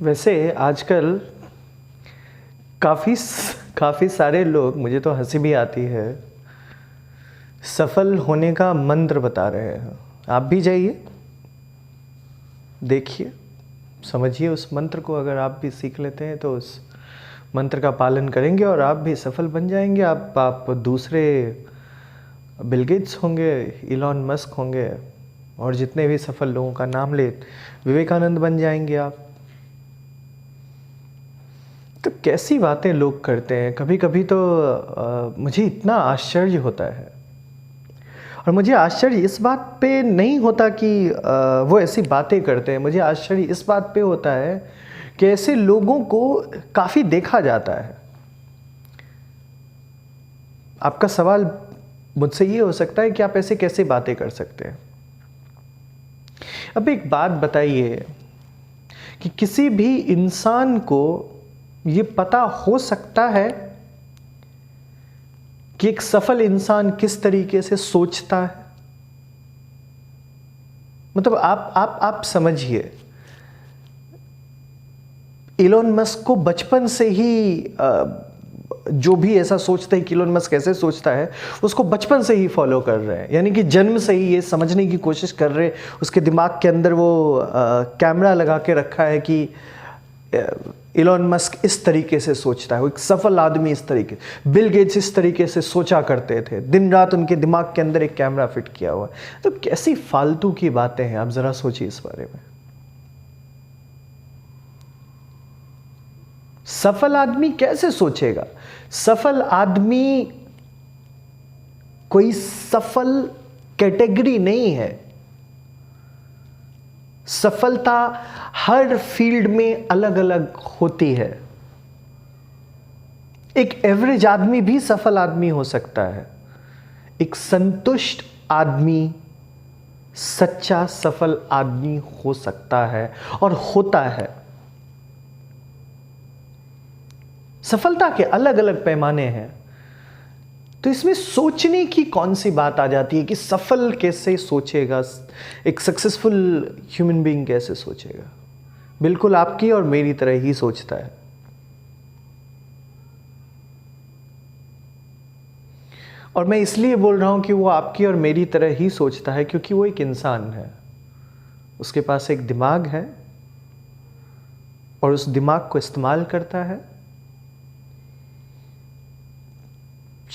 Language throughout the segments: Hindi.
वैसे आजकल काफ़ी सारे लोग, मुझे तो हंसी भी आती है, सफल होने का मंत्र बता रहे हैं। आप भी जाइए, देखिए, समझिए उस मंत्र को। अगर आप भी सीख लेते हैं तो उस मंत्र का पालन करेंगे और आप भी सफल बन जाएंगे। आप दूसरे बिल गेट्स होंगे, इलॉन मस्क होंगे और जितने भी सफल लोगों का नाम ले, विवेकानंद बन जाएंगे आप। तो कैसी बातें लोग करते हैं, कभी कभी तो मुझे इतना आश्चर्य होता है। और मुझे आश्चर्य इस बात पे नहीं होता कि वो ऐसी बातें करते हैं। मुझे आश्चर्य इस बात पे होता है कि ऐसे लोगों को काफ़ी देखा जाता है। आपका सवाल मुझसे ये हो सकता है कि आप ऐसे कैसे बातें कर सकते हैं। अब एक बात बताइए कि किसी भी इंसान को ये पता हो सकता है कि एक सफल इंसान किस तरीके से सोचता है? मतलब आप समझिए, इलोन मस्क को बचपन से ही जो भी ऐसा सोचते हैं कि इलोन मस्क कैसे सोचता है, उसको बचपन से ही फॉलो कर रहे हैं। यानी कि जन्म से ही ये समझने की कोशिश कर रहे हैं। उसके दिमाग के अंदर वो कैमरा लगा के रखा है कि इलोन मस्क इस तरीके से सोचता है, वो एक सफल आदमी इस तरीके, बिल गेट्स इस तरीके से सोचा करते थे। दिन रात उनके दिमाग के अंदर एक कैमरा फिट किया हुआ है। तो कैसी फालतू की बातें हैं, आप जरा सोचिए इस बारे में। सफल आदमी कैसे सोचेगा? सफल आदमी कोई सफल कैटेगरी नहीं है। सफलता हर फील्ड में अलग अलग होती है। एक एवरेज आदमी भी सफल आदमी हो सकता है। एक संतुष्ट आदमी सच्चा सफल आदमी हो सकता है और होता है। सफलता के अलग अलग पैमाने हैं। तो इसमें सोचने की कौन सी बात आ जाती है कि सफल कैसे सोचेगा, एक सक्सेसफुल ह्यूमन बीइंग कैसे सोचेगा? बिल्कुल आपकी और मेरी तरह ही सोचता है। और मैं इसलिए बोल रहा हूं कि वो आपकी और मेरी तरह ही सोचता है क्योंकि वो एक इंसान है। उसके पास एक दिमाग है और उस दिमाग को इस्तेमाल करता है।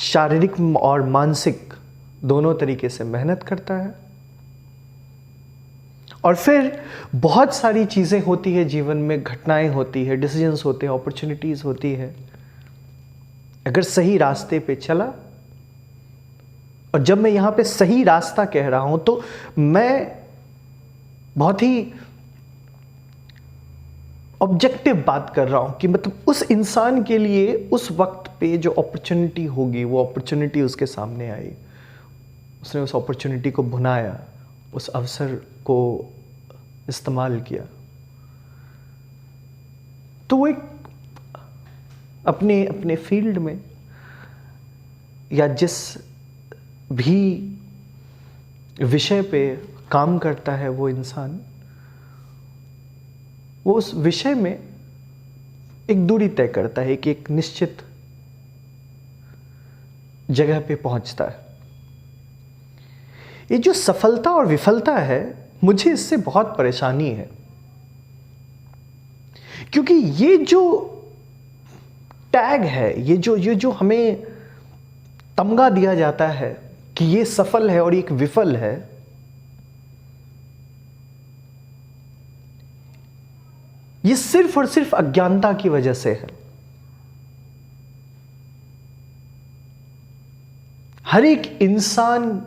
शारीरिक और मानसिक दोनों तरीके से मेहनत करता है। और फिर बहुत सारी चीजें होती है जीवन में, घटनाएं होती है, डिसीजंस होते हैं, अपॉर्चुनिटीज होती है। अगर सही रास्ते पे चला, और जब मैं यहां पे सही रास्ता कह रहा हूं तो मैं बहुत ही ऑब्जेक्टिव बात कर रहा हूं कि मतलब उस इंसान के लिए उस वक्त पे जो अपॉर्चुनिटी होगी, वो अपॉर्चुनिटी उसके सामने आई, उसने उस अपॉर्चुनिटी को भुनाया, उस अवसर को इस्तेमाल किया। तो वो एक अपने अपने फील्ड में या जिस भी विषय पे काम करता है वो इंसान, वो उस विषय में एक दूरी तय करता है कि एक निश्चित जगह पे पहुंचता है। ये जो सफलता और विफलता है, मुझे इससे बहुत परेशानी है। क्योंकि ये जो टैग है, ये जो हमें तमगा दिया जाता है कि ये सफल है और एक विफल है, ये सिर्फ और सिर्फ अज्ञानता की वजह से है। हर एक इंसान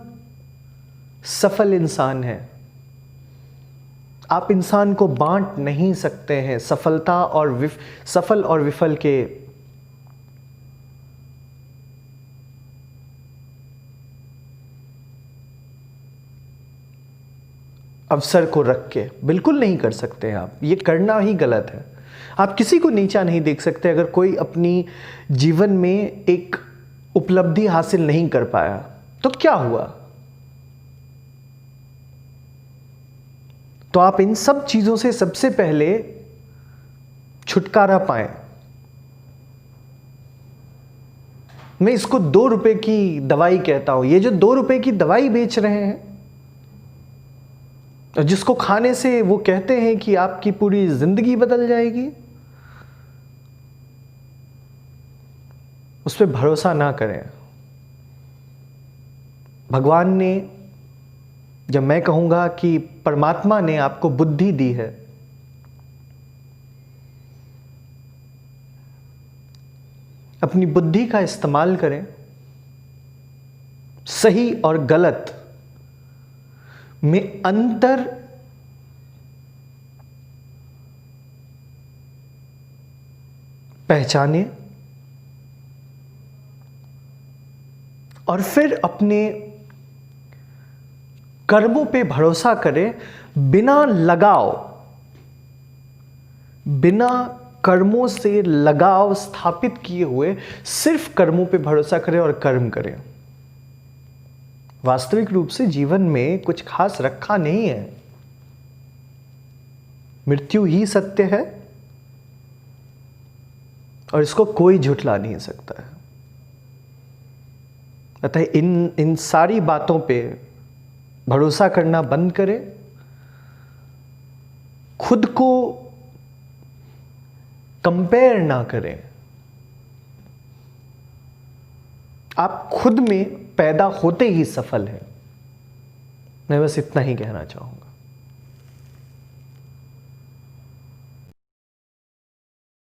सफल इंसान है। आप इंसान को बांट नहीं सकते हैं सफलता और सफल और विफल के अवसर को रख के। बिल्कुल नहीं कर सकते हैं आप, ये करना ही गलत है। आप किसी को नीचा नहीं देख सकते। अगर कोई अपनी जीवन में एक उपलब्धि हासिल नहीं कर पाया तो क्या हुआ? तो आप इन सब चीजों से सबसे पहले छुटकारा पाएं। मैं इसको 2 रुपए की दवाई कहता हूं। ये जो 2 रुपए की दवाई बेच रहे हैं और जिसको खाने से वो कहते हैं कि आपकी पूरी जिंदगी बदल जाएगी, उस पर भरोसा ना करें। भगवान ने, जब मैं कहूंगा कि परमात्मा ने आपको बुद्धि दी है, अपनी बुद्धि का इस्तेमाल करें। सही और गलत में अंतर पहचाने और फिर अपने कर्मों पे भरोसा करें, बिना लगाव, बिना कर्मों से लगाव स्थापित किए हुए सिर्फ कर्मों पे भरोसा करें और कर्म करें। वास्तविक रूप से जीवन में कुछ खास रखा नहीं है। मृत्यु ही सत्य है और इसको कोई झुठला नहीं सकता है। अतः इन सारी बातों पे भरोसा करना बंद करें। खुद को कंपेयर ना करें। आप खुद में पैदा होते ही सफल हैं। मैं बस इतना ही कहना चाहूंगा।